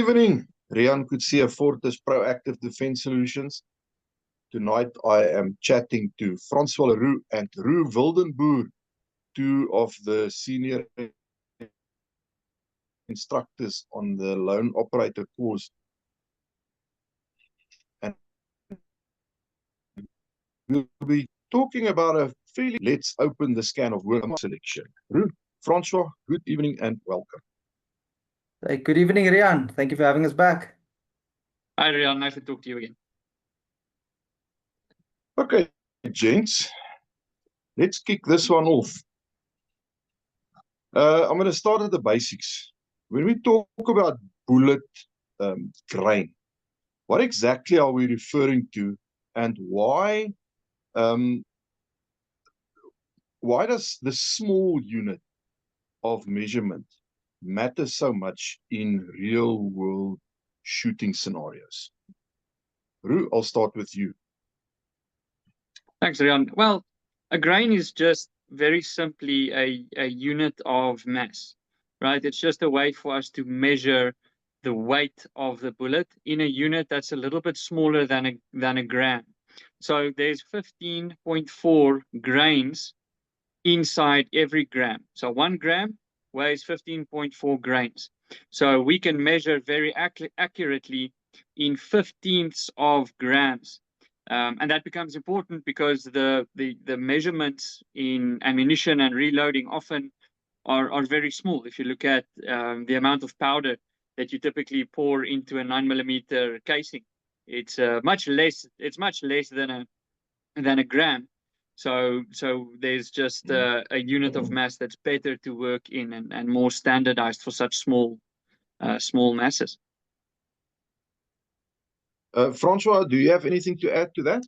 evening, Rian Kutsia, Fortis Proactive Defense Solutions. Tonight I am chatting to Francois Roux and Roux Wildenboer, two of the senior instructors on the loan operator course. And we'll be talking about a fairly, let's open the scan of worm selection. Roux, Francois, good evening and welcome. Hey, good evening, Rian. Thank you for having us back. Hi, Rian. Nice to talk to you again. Okay, gents, let's kick this one off. I'm going to start at the basics. When we talk about bullet grain, what exactly are we referring to, and why does the small unit of measurement matter so much in real-world shooting scenarios? Roux, I'll start with you. Thanks, Rian. Well, a grain is just very simply a unit of mass, right? It's just a way for us to measure the weight of the bullet in a unit that's a little bit smaller than a gram. So there's 15.4 grains inside every gram. So 1 gram weighs 15.4 grains. So we can measure very accurately in 15ths of grams. And that becomes important because the measurements in ammunition and reloading often are very small. If you look at the amount of powder that you typically pour into a 9mm casing, it's much less. It's much less than a gram. So there's just a unit of mass that's better to work in and more standardized for such small masses. Francois, do you have anything to add to that?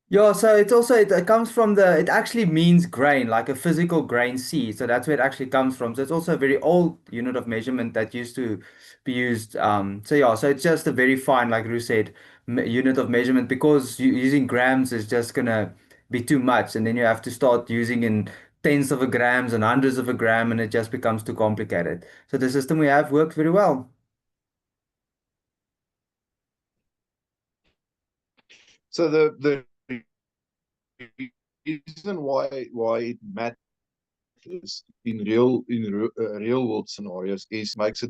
Yeah, so it's also, it comes from it actually means grain, like a physical grain C. So that's where it actually comes from. So it's also a very old unit of measurement that used to be used. So yeah, so it's just a very fine, like Roux said, unit of measurement, because using grams is just gonna be too much. And then you have to start using in tenths of a grams and hundreds of a gram, and it just becomes too complicated. So the system we have worked very well. So the reason why it matters in real world scenarios is makes a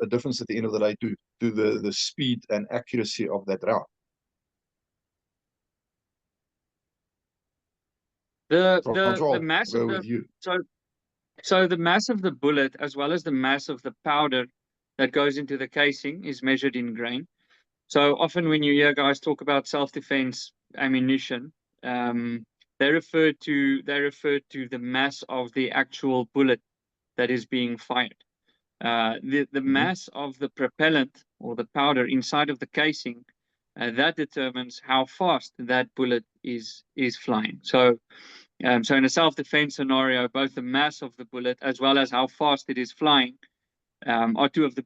difference at the end of the day to the speed and accuracy of that round. The mass of the mass of the bullet, as well as the mass of the powder that goes into the casing, is measured in grain. So often when you hear guys talk about self-defense ammunition, they refer to the mass of the actual bullet that is being fired. The mass of the propellant or the powder inside of the casing, that determines how fast that bullet is flying. So in a self-defense scenario, both the mass of the bullet as well as how fast it is flying are two of the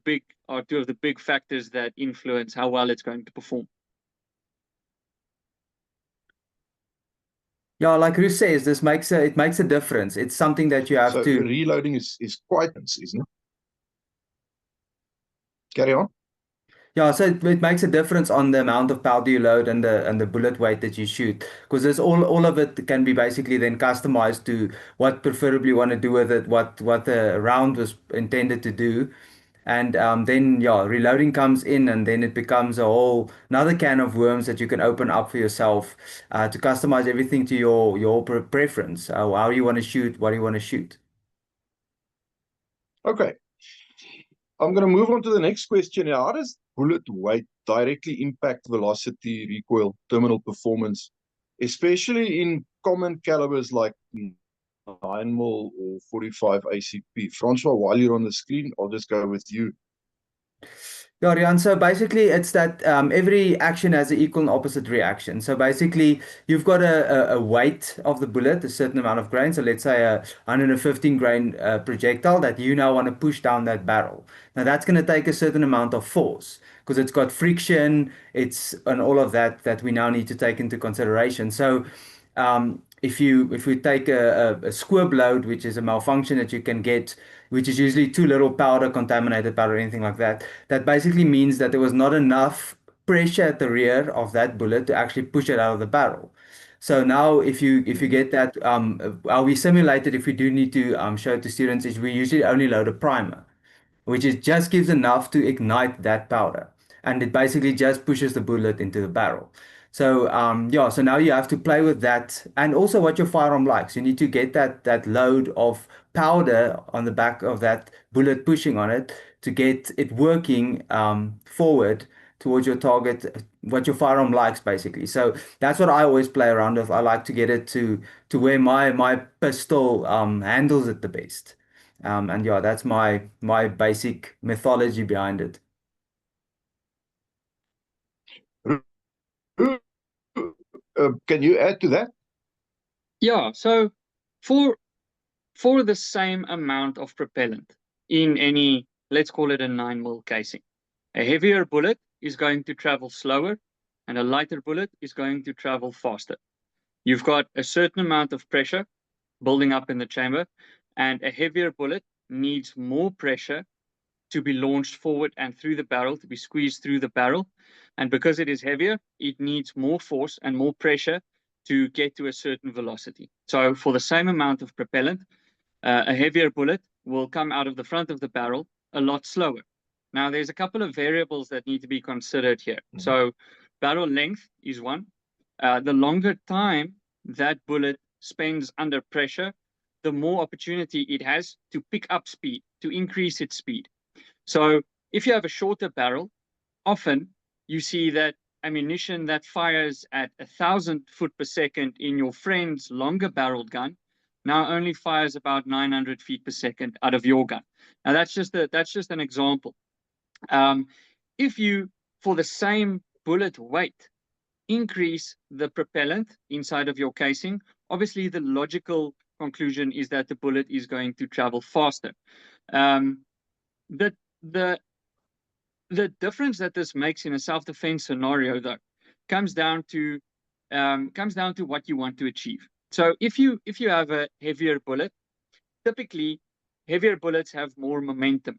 big factors that influence how well it's going to perform. Yeah, like Roux says, it makes a difference. It's something that you have so to. Reloading is quite, isn't it? Carry on. Yeah, so it makes a difference on the amount of powder you load and the bullet weight that you shoot, because there's all of it can be basically then customized to what preferably you want to do with it, what the round was intended to do. And then yeah, reloading comes in, and then it becomes a whole another can of worms that you can open up for yourself to customize everything to your preference, how you want to shoot, what you want to shoot. Okay, I'm going to move on to the next question. How does bullet weight directly impact velocity, recoil, terminal performance, especially in common calibers like 9mm or 45 ACP? Francois, while you're on the screen, I'll just go with you. Yeah, Rian, so basically it's that every action has an equal and opposite reaction. So basically you've got a weight of the bullet, a certain amount of grain. So let's say a 115 grain projectile that you now want to push down that barrel. Now that's going to take a certain amount of force because it's got friction, and all of that we now need to take into consideration. So if we take a squib load, which is a malfunction that you can get, which is usually too little powder, contaminated powder, anything like that, that basically means that there was not enough pressure at the rear of that bullet to actually push it out of the barrel. So now if you get that, how we simulate it, if we do need to show it to students, is we usually only load a primer, which is just gives enough to ignite that powder. And it basically just pushes the bullet into the barrel. So yeah, so now you have to play with that and also what your firearm likes. You need to get that load of powder on the back of that bullet pushing on it to get it working forward towards your target, what your firearm likes basically. So that's what I always play around with. I like to get it to where my pistol handles it the best. And yeah, that's my basic mythology behind it. Can you add to that? Yeah, so for the same amount of propellant in any, let's call it a 9mm casing, a heavier bullet is going to travel slower and a lighter bullet is going to travel faster. You've got a certain amount of pressure building up in the chamber, and a heavier bullet needs more pressure to be launched forward and through the barrel, to be squeezed through the barrel. And because it is heavier, it needs more force and more pressure to get to a certain velocity. So for the same amount of propellant, a heavier bullet will come out of the front of the barrel a lot slower. Now, there's a couple of variables that need to be considered here. Mm-hmm. So barrel length is one. The longer time that bullet spends under pressure, the more opportunity it has to pick up speed, to increase its speed. So if you have a shorter barrel, often you see that ammunition that fires at 1,000 foot per second in your friend's longer barreled gun now only fires about 900 feet per second out of your gun. Now that's just an example. If you, for the same bullet weight, increase the propellant inside of your casing, obviously the logical conclusion is that the bullet is going to travel faster. The difference that this makes in a self-defense scenario, though, comes down to what you want to achieve. So if you have a heavier bullet, typically heavier bullets have more momentum,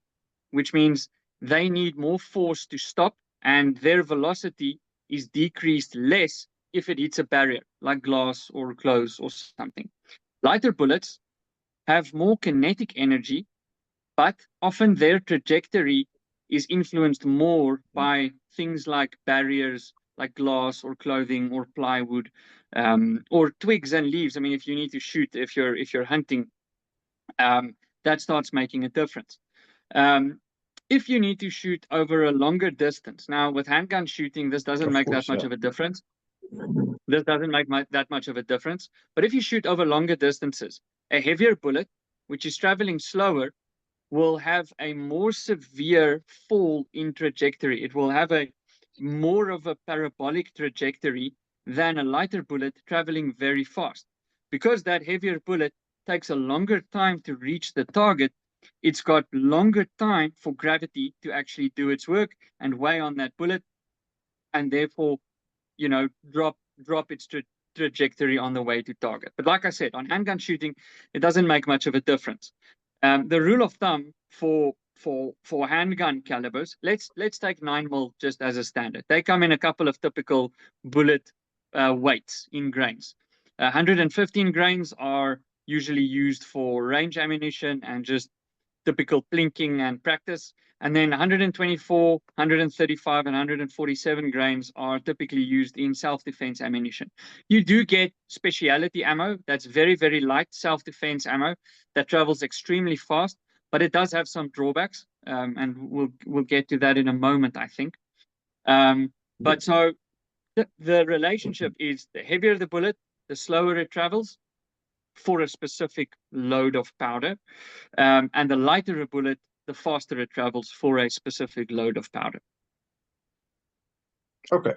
which means they need more force to stop, and their velocity is decreased less if it hits a barrier like glass or clothes or something. Lighter bullets have more kinetic energy, but often their trajectory is influenced more by things like barriers, like glass or clothing or plywood, or twigs and leaves. I mean, if you need to shoot, if you're hunting, that starts making a difference. If you need to shoot over a longer distance, now with handgun shooting, this doesn't make that much of a difference. This doesn't make that much of a difference. But if you shoot over longer distances, a heavier bullet, which is traveling slower, will have a more severe fall in trajectory. It will have a more of a parabolic trajectory than a lighter bullet traveling very fast. Because that heavier bullet takes a longer time to reach the target, it's got longer time for gravity to actually do its work and weigh on that bullet, and therefore, you know, drop its trajectory on the way to target. But like I said, on handgun shooting, it doesn't make much of a difference. The rule of thumb for handgun calibers, let's take 9mm just as a standard. They come in a couple of typical bullet weights in grains. 115 grains are usually used for range ammunition and just typical plinking and practice. And then 124, 135, and 147 grains are typically used in self-defense ammunition. You do get specialty ammo that's very, very light self-defense ammo that travels extremely fast, but it does have some drawbacks, and we'll get to that in a moment, I think. But so the relationship is the heavier the bullet, the slower it travels for a specific load of powder, and the lighter a bullet, the faster it travels for a specific load of powder. Okay,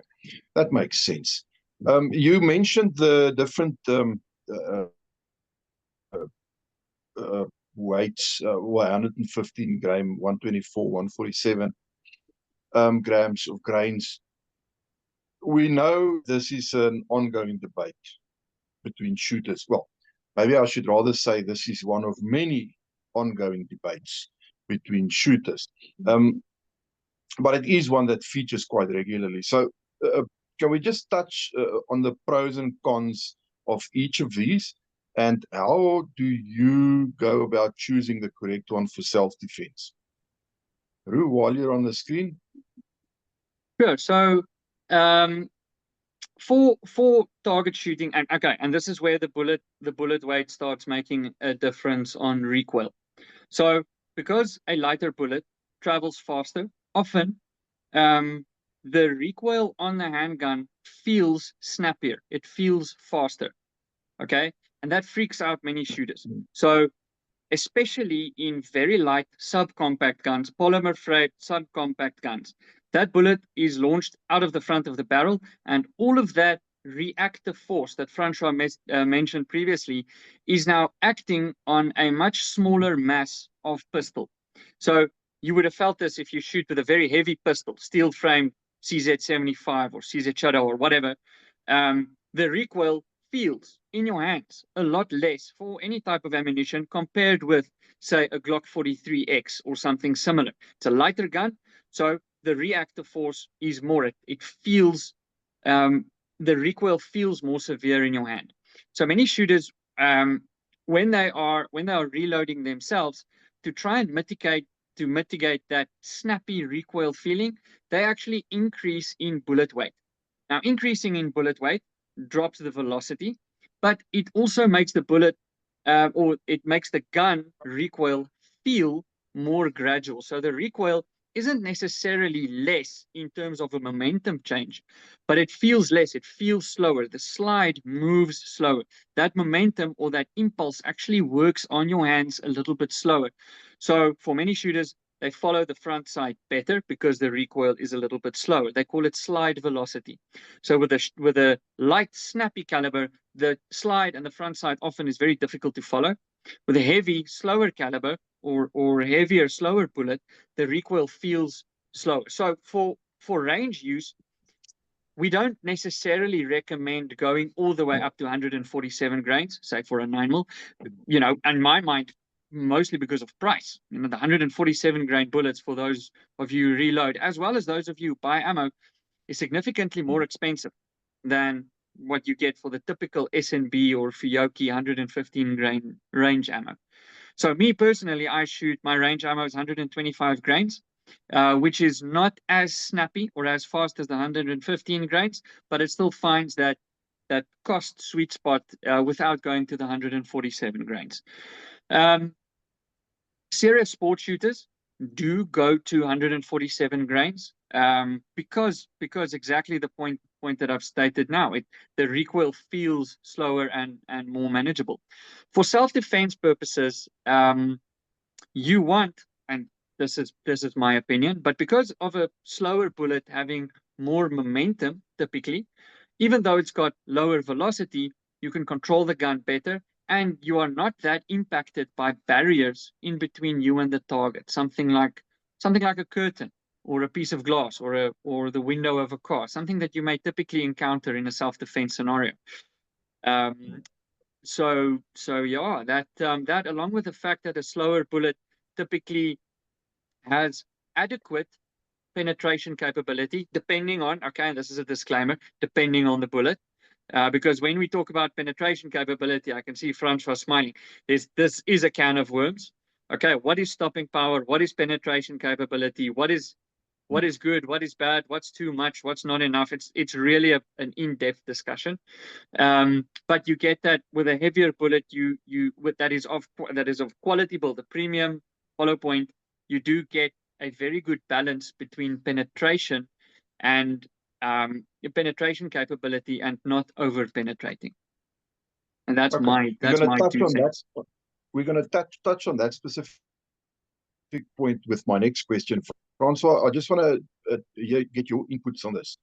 that makes sense. You mentioned the different weights, 115 gram, 124, 147 grams of grains. We know this is an ongoing debate. between shooters. Well, maybe I should rather say this is one of many ongoing debates between shooters. But it is one that features quite regularly. So can we just touch on the pros and cons of each of these? And how do you go about choosing the correct one for self-defense? Roux, while you're on the screen. Sure. So for target shooting, and this is where the bullet weight starts making a difference on recoil. So because a lighter bullet travels faster, often the recoil on the handgun feels snappier. It feels faster. Okay. And that freaks out many shooters. So especially in very light subcompact guns, polymer frame subcompact guns, that bullet is launched out of the front of the barrel, and all of that reactive force that Francois mentioned previously is now acting on a much smaller mass of pistol. So you would have felt this if you shoot with a very heavy pistol, steel frame CZ75 or CZ Shadow or whatever. The recoil feels in your hands a lot less for any type of ammunition compared with, say, a Glock 43X or something similar. It's a lighter gun, so the reactive force is more. It feels, the recoil feels more severe in your hand. So many shooters, when they are reloading themselves, to try and mitigate that snappy recoil feeling, they actually increase in bullet weight. Now, increasing in bullet weight drops the velocity, but it also makes the bullet or it makes the gun recoil feel more gradual. So the recoil isn't necessarily less in terms of a momentum change, but it feels less. It feels slower. The slide moves slower. That momentum or that impulse actually works on your hands a little bit slower. So for many shooters, they follow the front sight better because the recoil is a little bit slower. They call it slide velocity. So with a light, snappy caliber, the slide and the front sight often is very difficult to follow. With a heavy, slower caliber or heavier, slower bullet, the recoil feels slower. So for range use, we don't necessarily recommend going all the way up to 147 grains, say for a 9mm. You know, in my mind, mostly because of price. You know, the 147 grain bullets for those of you who reload, as well as those of you who buy ammo, is significantly more expensive than what you get for the typical SNB or Fiocchi 115 grain range ammo. So me personally, I shoot my range ammo is 125 grains, which is not as snappy or as fast as the 115 grains, but it still finds that cost sweet spot without going to the 147 grains. Serious sport shooters do go to 147 grains because exactly the point that I've stated now. The recoil feels slower and more manageable. For self-defense purposes, you want, and this is my opinion, but because of a slower bullet having more momentum typically, even though it's got lower velocity, you can control the gun better, and you are not that impacted by barriers in between you and the target. Something like a curtain or a piece of glass or the window of a car, something that you may typically encounter in a self-defense scenario. So yeah, that along with the fact that a slower bullet typically has adequate penetration capability, depending on, okay, and this is a disclaimer, depending on the bullet. Because when we talk about penetration capability, I can see Francois smiling. This is a can of worms. Okay, what is stopping power? What is penetration capability? What is good? What is bad? What's too much? What's not enough? It's really an in-depth discussion. But you get that with a heavier bullet, that is of quality build, a premium hollow point. You do get a very good balance between penetration and your penetration capability and not over penetrating. And that's Okay. my 2 cents. We're going to touch on that specific point with my next question. Francois, I just want to get your inputs on this.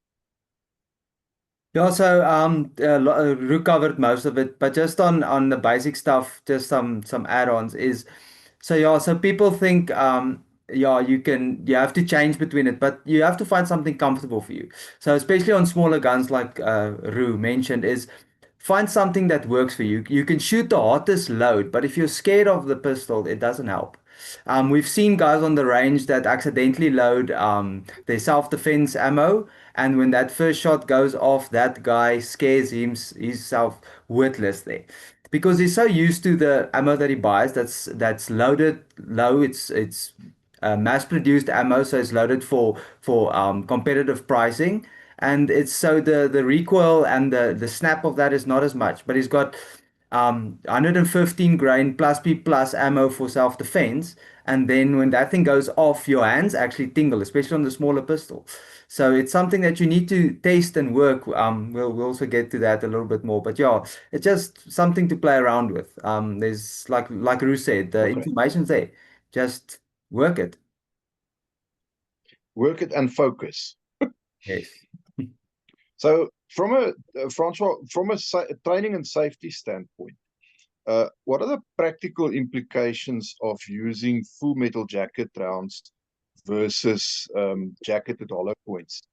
Yeah, so Roux covered most of it, but just on the basic stuff, just some add-ons is, so yeah, so people think yeah, you have to change between it, but you have to find something comfortable for you. So especially on smaller guns like Roux mentioned, is find something that works for you. You can shoot the hottest load, but if you're scared of the pistol, it doesn't help. We've seen guys on the range that accidentally load their self-defense ammo, and when that first shot goes off, that guy scares himself witless there. Because he's so used to the ammo that he buys, that's loaded low. It's mass-produced ammo, so it's loaded for competitive pricing, and it's so the recoil and the snap of that is not as much. But he's got 115 grain plus P plus ammo for self-defense, and then when that thing goes off, your hands actually tingle, especially on the smaller pistol. So it's something that you need to taste and work. We'll also get to that a little bit more, but yeah, it's just something to play around with. There's like Roux said, the Okay. information's there. Just work it. Work it and focus. Yes. So from a Francois, from a training and safety standpoint, what are the practical implications of using full metal jacket rounds versus jacketed hollow points,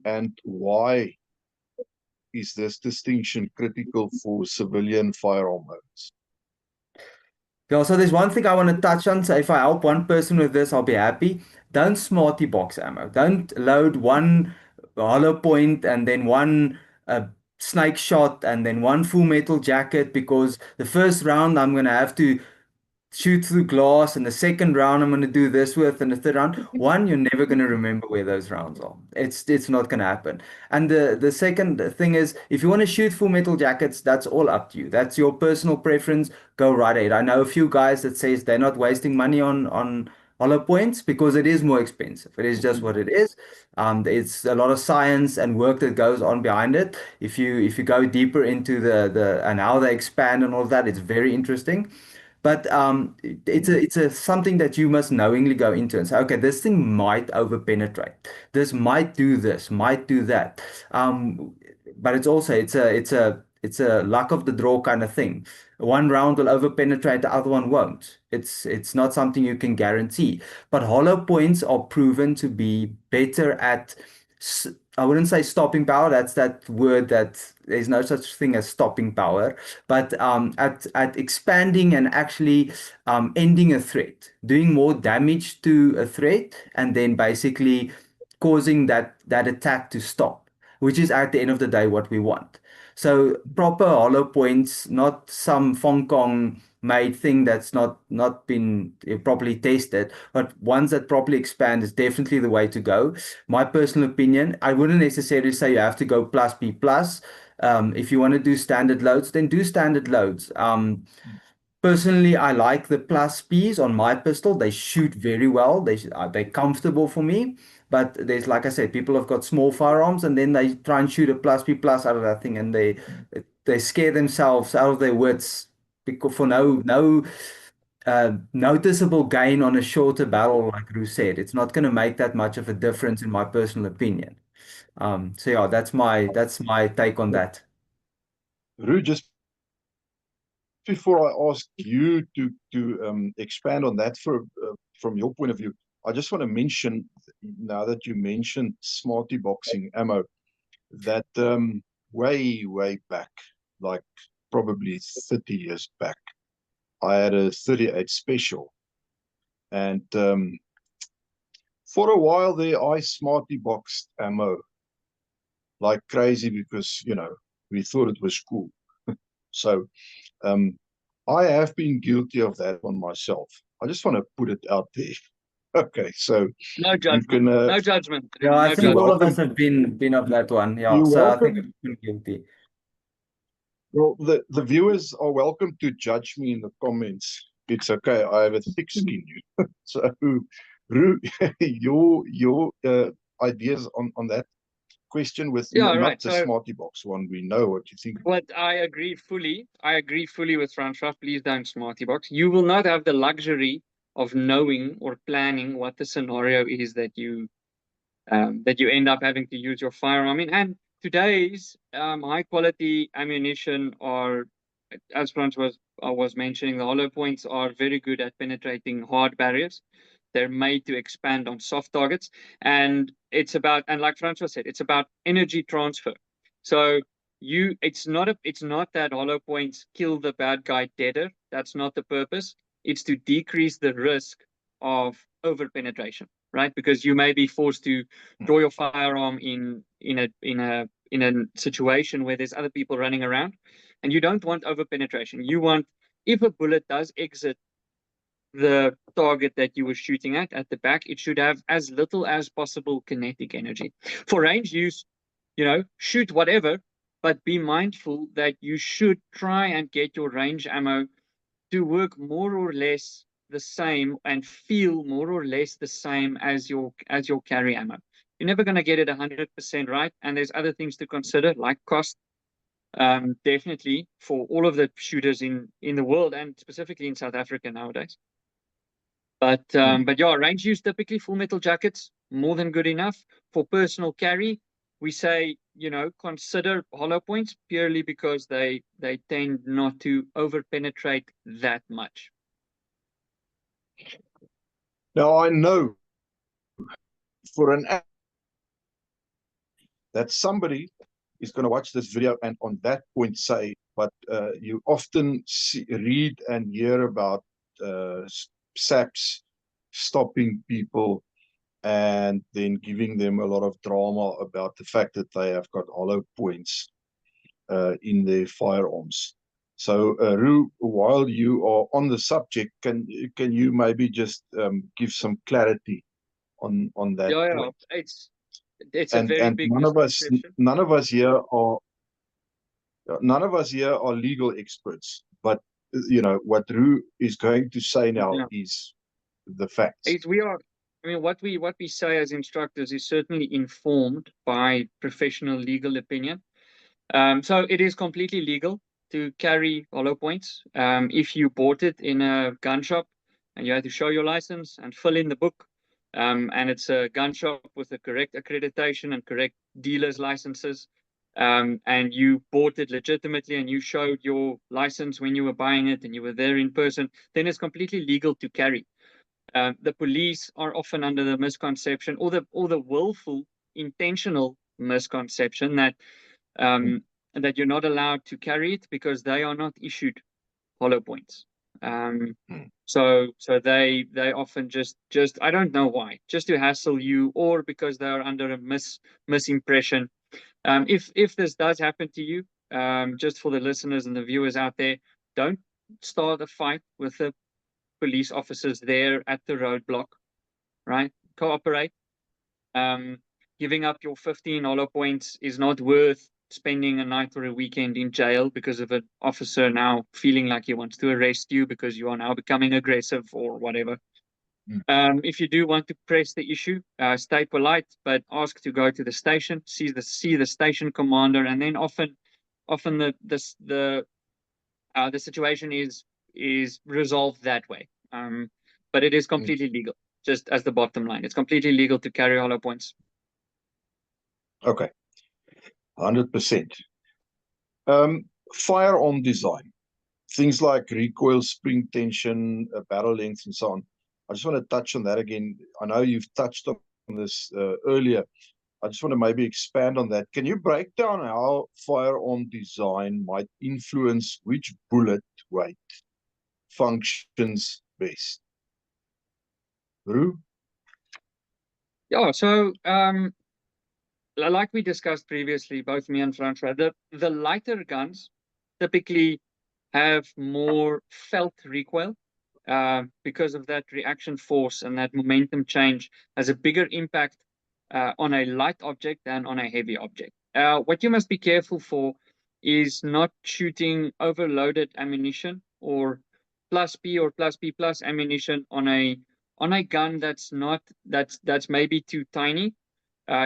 and why is this distinction critical for civilian firearm owners? Yeah, so there's one thing I want to touch on. So if I help one person with this, I'll be happy. Don't smarty box ammo. Don't load one hollow point and then one snake shot and then one full metal jacket, because the first round I'm gonna have to shoot through glass, and the second round I'm going to do this with, and the third round, one, you're never going to remember where those rounds are. It's not going to happen. And the second thing is, if you want to shoot full metal jackets, that's all up to you. That's your personal preference. Go right ahead. I know a few guys that says they're not wasting money on hollow points because it is more expensive. It is just what it is. It's a lot of science and work that goes on behind it. If you go deeper into the and how they expand and all that, it's very interesting. But it's a something that you must knowingly go into and say, okay, this thing might overpenetrate. This might do this, might do that. Um, but it's a luck of the draw kind of thing. One round will overpenetrate, the other one won't. It's not something you can guarantee. But hollow points are proven to be better at I wouldn't say stopping power. That's that word that there's no such thing as stopping power, but at expanding and actually ending a threat, doing more damage to a threat, and then basically causing that attack to stop, which is at the end of the day what we want. So proper hollow points, not some Hong Kong made thing that's not been properly tested, but ones that properly expand is definitely the way to go. My personal opinion, I wouldn't necessarily say you have to go plus B plus. If you want to do standard loads, then do standard loads. Personally, I like the plus Bs on my pistol. They shoot very well. They're comfortable for me. But there's, like I said, people have got small firearms and then they try and shoot a plus B plus out of that thing, and they scare themselves out of their wits because for no noticeable gain on a shorter barrel, like Roux said. It's not going to make that much of a difference, in my personal opinion. So yeah, that's my take on that. Roux, just before I ask you to expand on that from your point of view, I just want to mention, now that you mentioned smarty boxing ammo, that way back, like probably 30 years back, I had a 38 special, and for a while there I smarty boxed ammo like crazy because we thought it was cool. So I have been guilty of that one myself. I just want to put it out there. Okay, so No you judgment. can No judgment. Yeah, I No think all of judgment. us have been of that one. Yeah, you're so I think welcome. I've been guilty. Well, the viewers are welcome to judge me in the comments. It's okay. I have a thick skin. So, Roux, your ideas on that question with Yeah, not right. the So smarty box one. We know what you think. what I agree fully. I agree fully with Francois. Please don't smarty box. You will not have the luxury of knowing or planning what the scenario is that you end up having to use your firearm in. And today's high quality ammunition are, as Francois was mentioning, the hollow points are very good at penetrating hard barriers. They're made to expand on soft targets. And it's about, and like Francois said, it's about energy transfer. So it's not that hollow points kill the bad guy deader. That's not the purpose. It's to decrease the risk of over penetration, right? Because you may be forced to draw your firearm in a situation where there's other people running around, and you don't want over penetration. You want, if a bullet does exit the target that you were shooting at the back, it should have as little as possible kinetic energy. For range use, shoot whatever, but be mindful that you should try and get your range ammo to work more or less the same and feel more or less the same as your carry ammo. You're never going to get it 100% right, and there's other things to consider, like cost. Definitely for all of the shooters in the world, and specifically in South Africa nowadays. But yeah, range use, typically full metal jackets, more than good enough. For personal carry, we say, consider hollow points purely because they tend not to over penetrate that much. Now I know for that somebody is going to watch this video and on that point say, but you often read and hear about SAPs stopping people and then giving them a lot of drama about the fact that they have got hollow points in their firearms. So, Roux, while you are on the subject, can you maybe just give some clarity on that point? It's a very big misconception. None of us here are legal experts, but what Roux is going to say now is the facts. What we say as instructors is certainly informed by professional legal opinion. So it is completely legal to carry hollow points. If you bought it in a gun shop and you had to show your license and fill in the book, and it's a gun shop with the correct accreditation and correct dealer's licenses, and you bought it legitimately and you showed your license when you were buying it and you were there in person, then it's completely legal to carry. The police are often under the misconception or the willful, intentional misconception that that you're not allowed to carry it because they are not issued hollow points. So they often just I don't know why, just to hassle you, or because they are under a misimpression. If this does happen to you, just for the listeners and the viewers out there, don't start a fight with the police officers there at the roadblock, right? Cooperate. Giving up your 15 hollow points is not worth spending a night or a weekend in jail because of an officer now feeling like he wants to arrest you because you are now becoming aggressive or whatever. If you do want to press the issue, stay polite, but ask to go to the station, see the station commander, and then often the situation is resolved that way. But it is completely legal, just as the bottom line. It's completely legal to carry hollow points. Okay, 100%. Firearm design, things like recoil, spring tension, barrel length, and so on. I just want to touch on that again. I know you've touched on this earlier. I just want to maybe expand on that. Can you break down how firearm design might influence which bullet weight functions best? Roux? Yeah, so like we discussed previously, both me and Francois, the lighter guns typically have more felt recoil because of that reaction force, and that momentum change has a bigger impact on a light object than on a heavy object. What you must be careful for is not shooting overloaded ammunition or plus P or plus P plus ammunition on a gun that's maybe too tiny.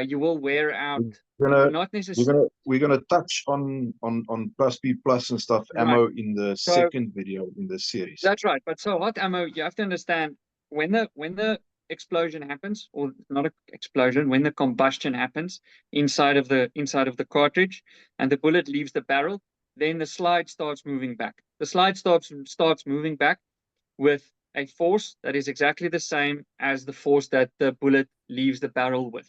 You will wear out. Not necessarily. We're gonna touch on plus P plus and stuff, right, ammo in the second video in this series. That's right. But so hot ammo, you have to understand when the explosion happens, or not an explosion, when the combustion happens inside of the cartridge and the bullet leaves the barrel, then the slide starts moving back. The slide starts moving back with a force that is exactly the same as the force that the bullet leaves the barrel with.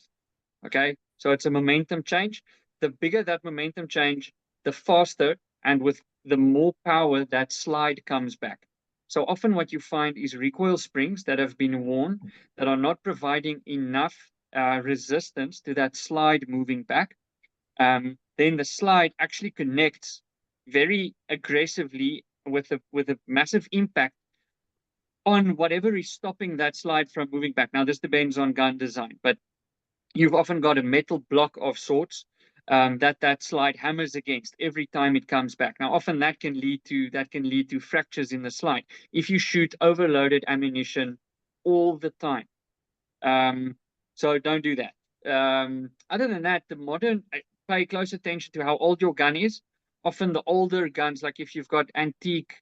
Okay, so it's a momentum change. The bigger that momentum change, the faster and with the more power that slide comes back. So often what you find is recoil springs that have been worn that are not providing enough resistance to that slide moving back. Then the slide actually connects very aggressively with a massive impact on whatever is stopping that slide from moving back. Now, this depends on gun design, but you've often got a metal block of sorts that slide hammers against every time it comes back. Now, often that can lead to fractures in the slide if you shoot overloaded ammunition all the time. So don't do that. Other than that, pay close attention to how old your gun is. Often the older guns, like if you've got antique,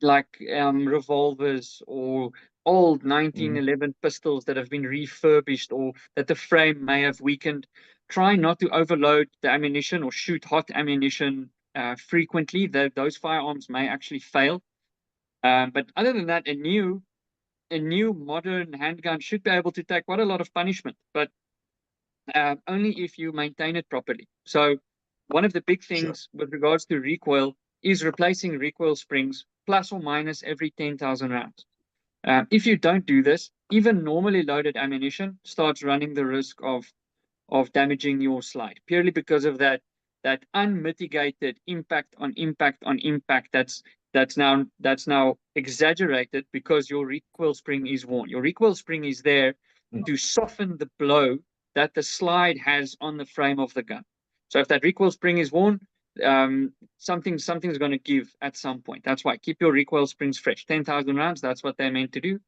like revolvers or old 1911 pistols that have been refurbished or that the frame may have weakened, try not to overload the ammunition or shoot hot ammunition frequently. Those firearms may actually fail. But other than that, a new modern handgun should be able to take quite a lot of punishment, but only if you maintain it properly. So one of the big things with regards to recoil is replacing recoil springs plus or minus every 10,000 rounds. If you don't do this, even normally loaded ammunition starts running the risk of damaging your slide, purely because of that unmitigated impact on impact on impact that's now exaggerated because your recoil spring is worn. Your recoil spring is there to soften the blow that the slide has on the frame of the gun. So if that recoil spring is worn, something's going to give at some point. That's why keep your recoil springs fresh. 10,000 rounds, that's what they're meant to do.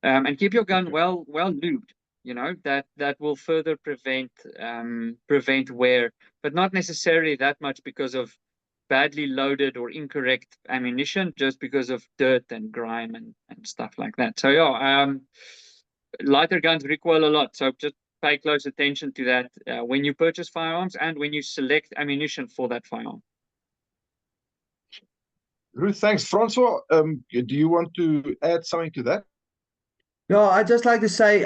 And keep your gun well lubed. You know, that will further prevent wear, but not necessarily that much because of badly loaded or incorrect ammunition, just because of dirt and grime and stuff like that. So yeah, lighter guns recoil a lot. So just pay close attention to that when you purchase firearms and when you select ammunition for that firearm. Roux, thanks. Francois, do you want to add something to that? Yeah, I'd just like to say,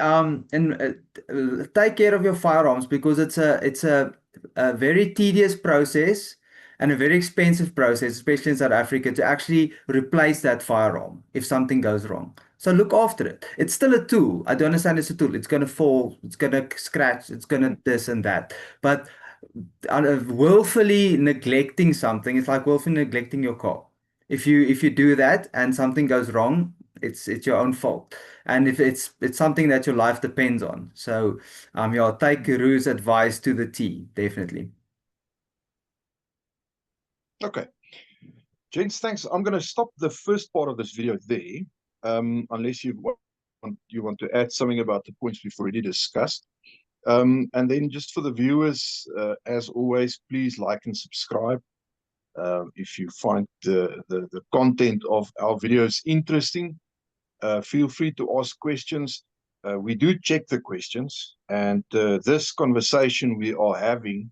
take care of your firearms because it's a very tedious process and a very expensive process, especially in South Africa, to actually replace that firearm if something goes wrong. So look after it. It's still a tool. I don't understand it's a tool. It's going to fall, it's going to scratch, it's going to this and that. But willfully neglecting something, it's like willfully neglecting your car. If you do that and something goes wrong, it's your own fault. And if it's something that your life depends on. So yeah, take Roux's advice to the T, definitely. Okay. Gents, thanks. I'm going to stop the first part of this video there, unless you want to add something about the points we've already discussed. And then just for the viewers, as always, please like and subscribe. If you find the content of our videos interesting, feel free to ask questions. We do check the questions, and this conversation we are having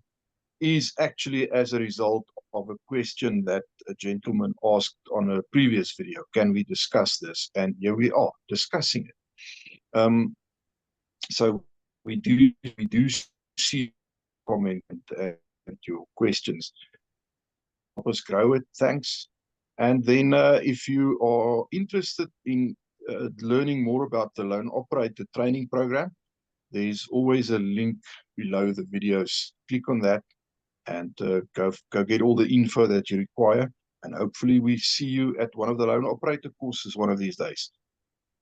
is actually as a result of a question that a gentleman asked on a previous video. Can we discuss this? And here we are discussing it. So we do see comment and your questions. Help us grow it. Thanks. And then if you are interested in learning more about the Lone Operator training program, there's always a link below the videos. Click on that and go get all the info that you require. And hopefully we see you at one of the Lone Operator courses one of these days.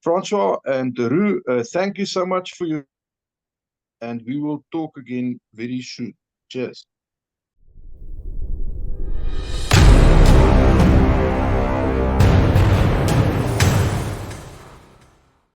Francois and Roux, thank you so much for your, and we will talk again very soon. Cheers.